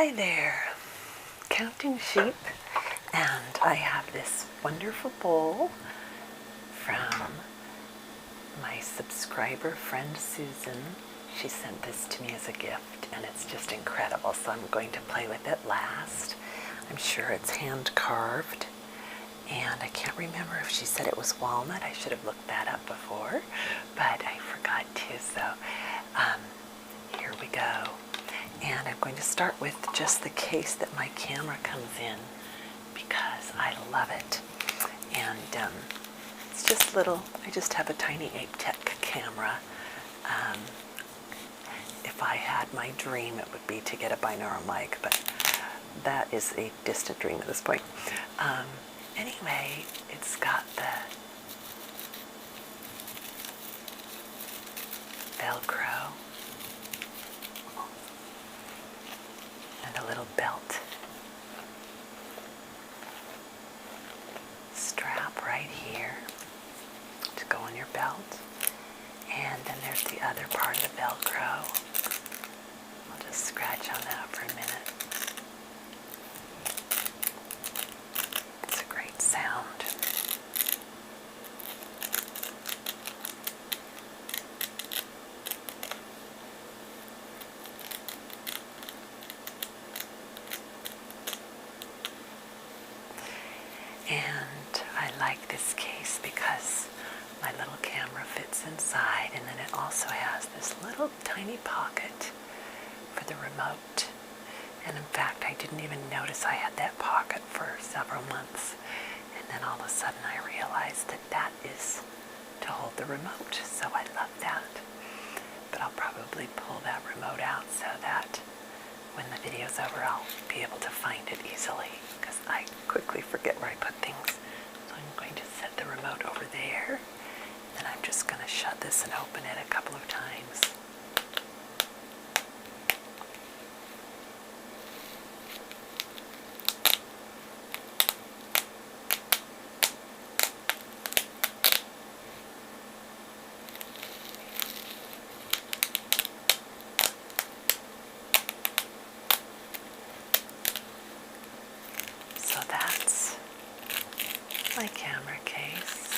Hi there, counting sheep, and I have this wonderful bowl from my subscriber friend Susan. She sent this to me as a gift and it's just incredible, so I'm going to play with it last. I'm sure it's hand carved, and I can't remember if she said it was walnut. I should have looked that up before, but I forgot to, so here we go. And I'm going to start with just the case that my camera comes in because I love it. And it's just little, I just have a tiny Ape-Tech camera. If I had my dream, it would be to get a binaural mic, but that is a distant dream at this point. Anyway, it's got the Velcro and a little belt strap right here to go on your belt, and then there's the other part of the Velcro. I'll just scratch on that for a minute. It's a great sound. And I like this case because my little camera fits inside, and then it also has this little tiny pocket for the remote. And in fact, I didn't even notice I had that pocket for several months. And then all of a sudden I realized that that is to hold the remote. So I love that. But I'll probably pull that remote out so that when the video's over, I'll be able to find it easily, because I quickly forget where I put things. So I'm going to set the remote over there, and I'm just going to shut this and open it a couple of times. So that's my camera case.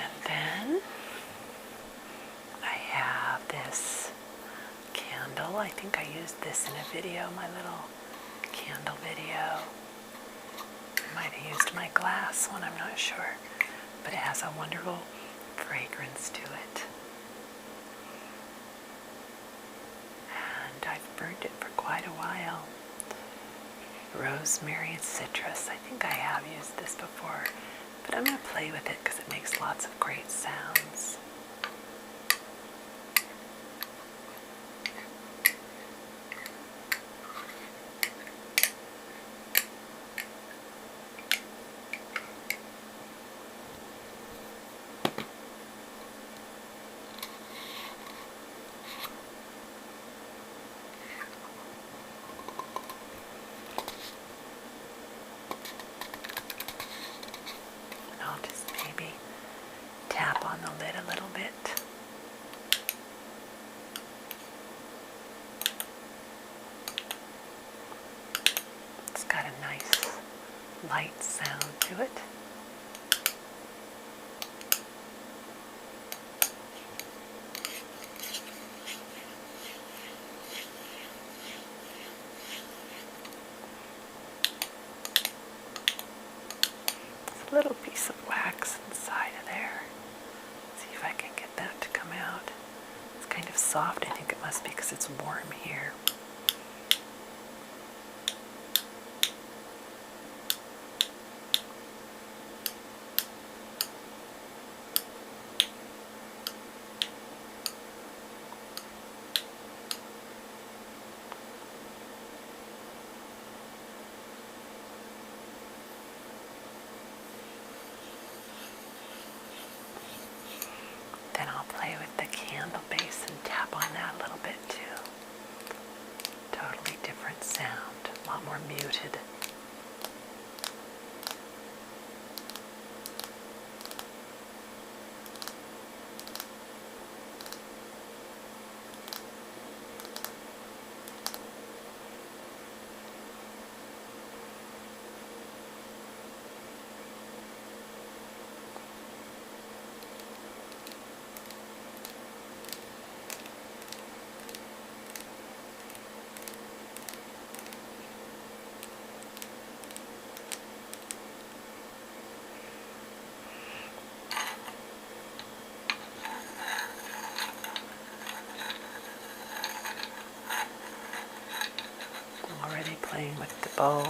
And then I have this candle. I think I used this in a video, my little candle video. I might have used my glass one, I'm not sure. But it has a wonderful fragrance to it. And I've burned it for quite a while. Rosemary and citrus. I think I have used this before, but I'm going to play with it because it makes lots of great sounds. I'll just maybe tap on the lid a little bit. It's got a nice light sound to it. A little piece of wax inside of there. See if I can get that to come out. It's kind of soft. I think it must be because it's warm here. Then I'll play with the candle base and tap on that a little bit too. bow.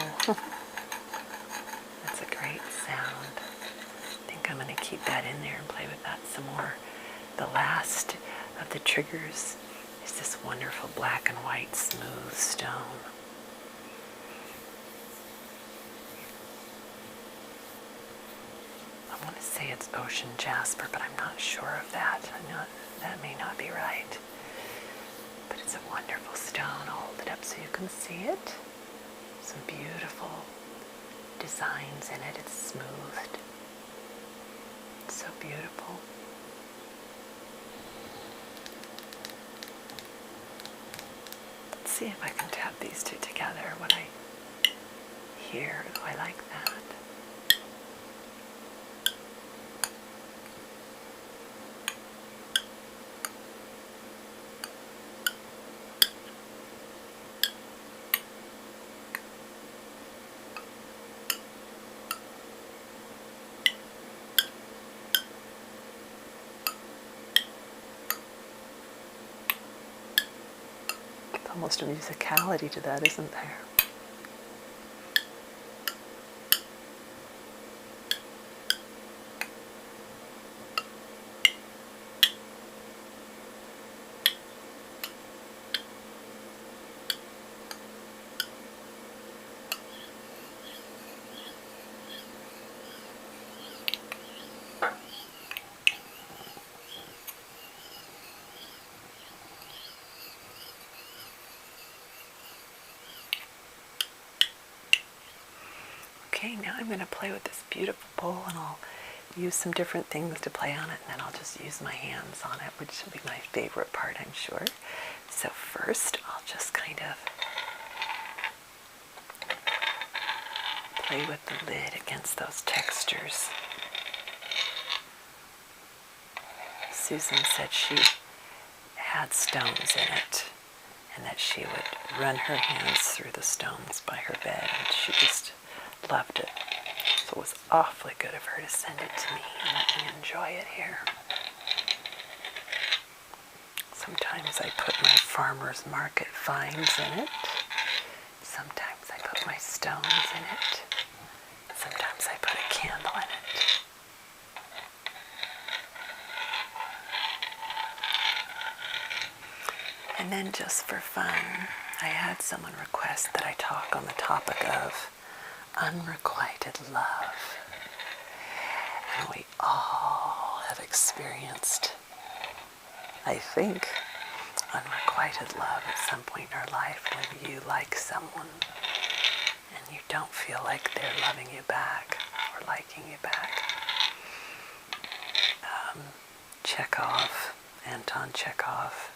That's a great sound. I think I'm going to keep that in there and play with that some more. The last of the triggers is this wonderful black and white smooth stone. I want to say it's ocean jasper, but I'm not sure of that. That may not be right. But it's a wonderful stone. I'll hold it up so you can see it. Some beautiful designs in it. It's smoothed. It's so beautiful. Let's see if I can tap these two together. What I hear. Oh, I like that. Almost a musicality to that, isn't there? Okay, now I'm going to play with this beautiful bowl, and I'll use some different things to play on it, and then I'll just use my hands on it, which will be my favorite part, I'm sure. So first, I'll just kind of play with the lid against those textures. Susan said she had stones in it, and that she would run her hands through the stones by her bed, and she just loved it. So it was awfully good of her to send it to me and let me enjoy it here. Sometimes I put my farmer's market finds in it. Sometimes I put my stones in it. Sometimes I put a candle in it. And then just for fun, I had someone request that I talk on the topic of unrequited love. And we all have experienced, I think, unrequited love at some point in our life when you like someone and you don't feel like they're loving you back or liking you back. Anton Chekhov,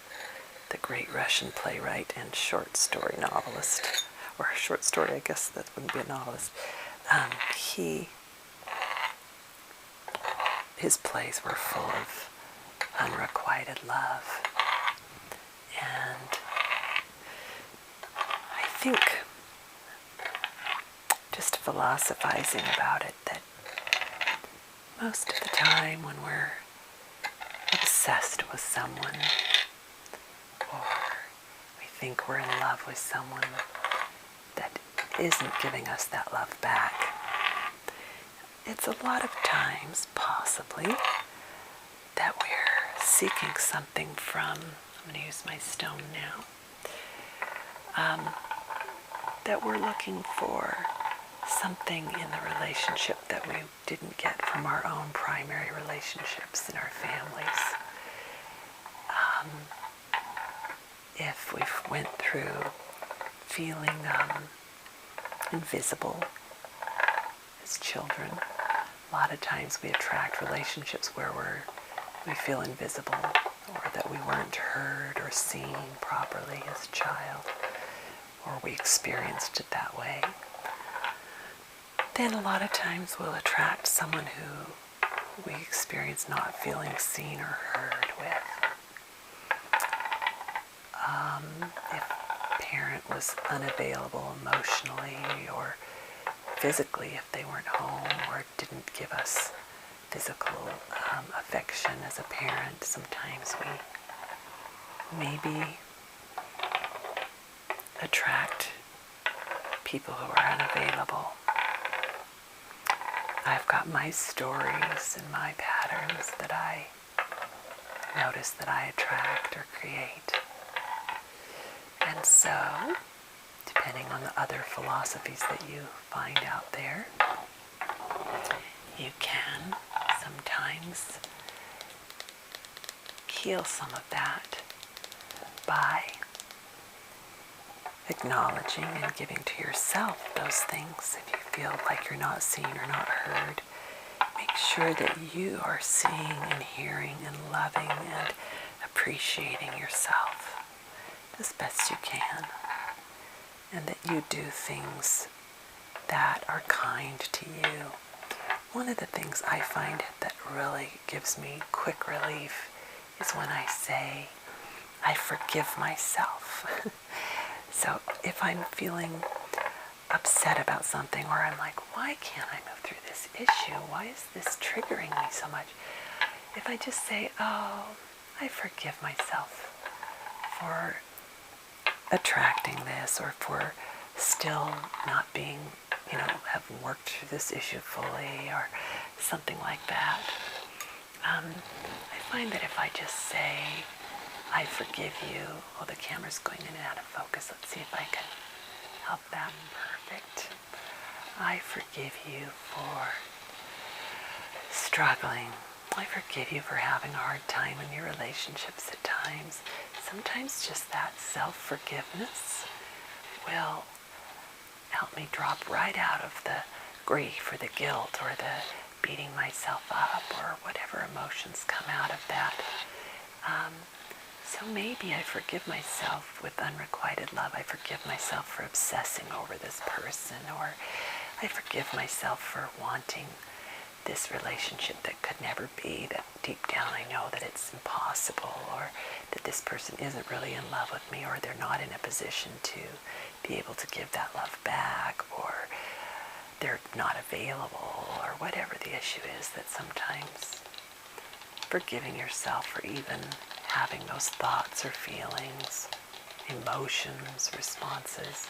the great Russian playwright and short story novelist, or a short story, I guess that wouldn't be a novelist. His plays were full of unrequited love. And I think, just philosophizing about it, that most of the time when we're obsessed with someone, or we think we're in love with someone that isn't giving us that love back, it's a lot of times, possibly, that we're seeking something from, I'm going to use my stone now, that we're looking for something in the relationship that we didn't get from our own primary relationships in our families. If we've went through feeling invisible as children, a lot of times we attract relationships where we feel invisible, or that we weren't heard or seen properly as a child, or we experienced it that way. Then a lot of times we'll attract someone who we experience not feeling seen or heard with. If a parent was unavailable emotionally or physically, if they weren't home or didn't give us physical affection as a parent, sometimes we maybe attract people who are unavailable. I've got my stories and my patterns that I notice that I attract or create. And so, depending on the other philosophies that you find out there, you can sometimes heal some of that by acknowledging and giving to yourself those things. If you feel like you're not seen or not heard, make sure that you are seeing and hearing and loving and appreciating yourself as best you can, and that you do things that are kind to you. One of the things I find that really gives me quick relief is when I say, I forgive myself. So if I'm feeling upset about something, or I'm like, why can't I move through this issue? Why is this triggering me so much? If I just say, oh, I forgive myself for attracting this, or for still not being, haven't worked through this issue fully, or something like that. I find that if I just say, I forgive you, oh, the camera's going in and out of focus. Let's see if I can help that. Perfect. I forgive you for struggling. I forgive you for having a hard time in your relationships at times. Sometimes just that self-forgiveness will help me drop right out of the grief or the guilt or the beating myself up or whatever emotions come out of that. So maybe I forgive myself with unrequited love. I forgive myself for obsessing over this person, or I forgive myself for wanting this relationship that could never be, that deep down I know that it's impossible, or that this person isn't really in love with me, or they're not in a position to be able to give that love back, or they're not available, or whatever the issue is. That sometimes forgiving yourself for even having those thoughts or feelings, emotions, responses,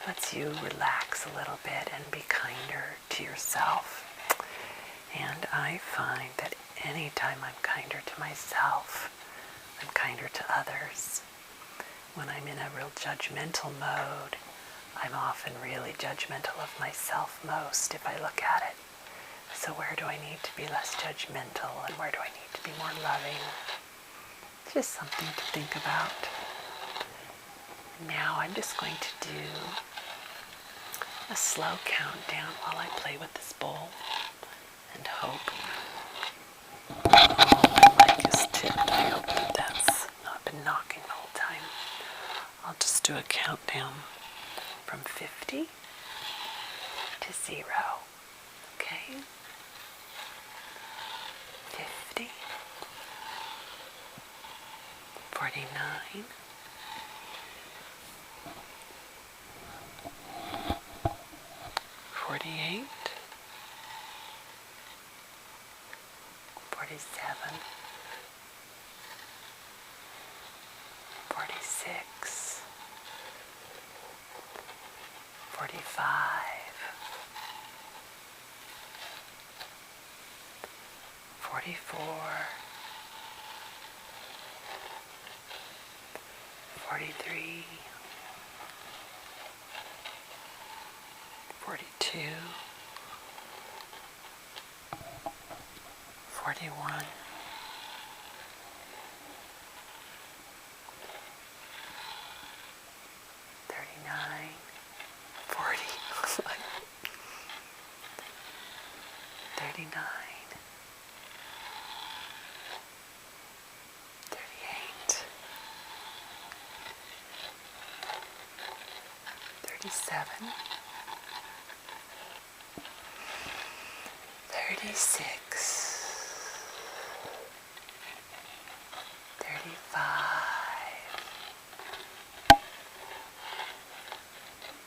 lets you relax a little bit and be kinder to yourself. And I find that anytime I'm kinder to myself, I'm kinder to others. When I'm in a real judgmental mode, I'm often really judgmental of myself most if I look at it. So where do I need to be less judgmental, and where do I need to be more loving? It's just something to think about. Now I'm just going to do a slow countdown while I play with this bowl and hope. Oh, my mic is tipped. I hope that that's not been knocking the whole time. I'll just do a countdown from 50 to 0. Okay? 50, 49, 48, 47, 46, 45, 44, 43, 42, 41, 39, 40, 39, 38, 37, 36, 35,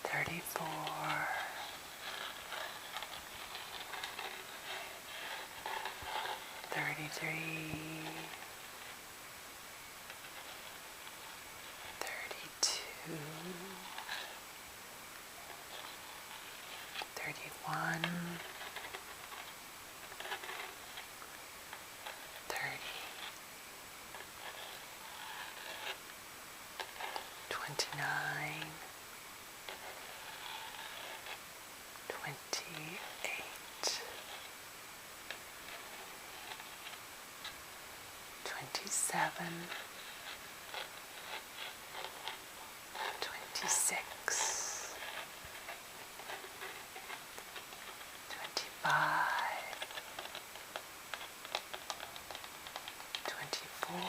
34, 33, 32, 30, 29, 28, 27, 26, 25, 24,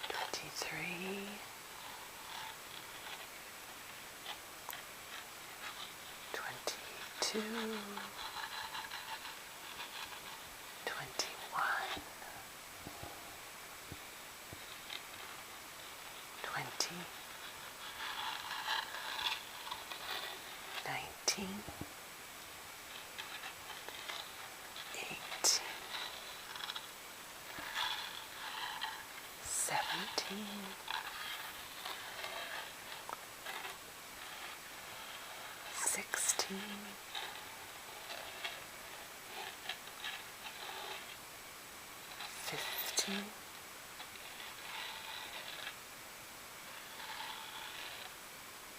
23, 22, 21, 20, 19, 18, 17, 16, 15,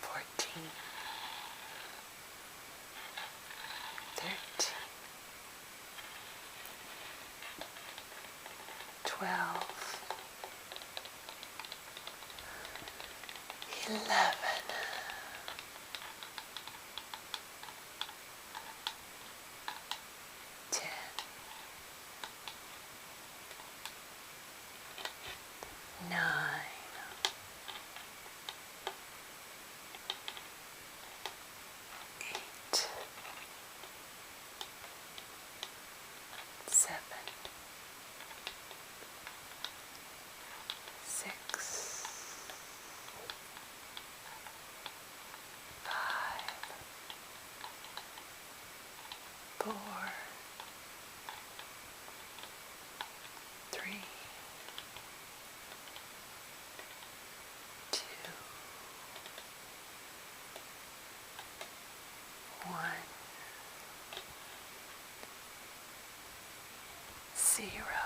14, 13, 12, 11, 10, 9, 8, 7, 6, 5, 4, 3, 2, 1, 0.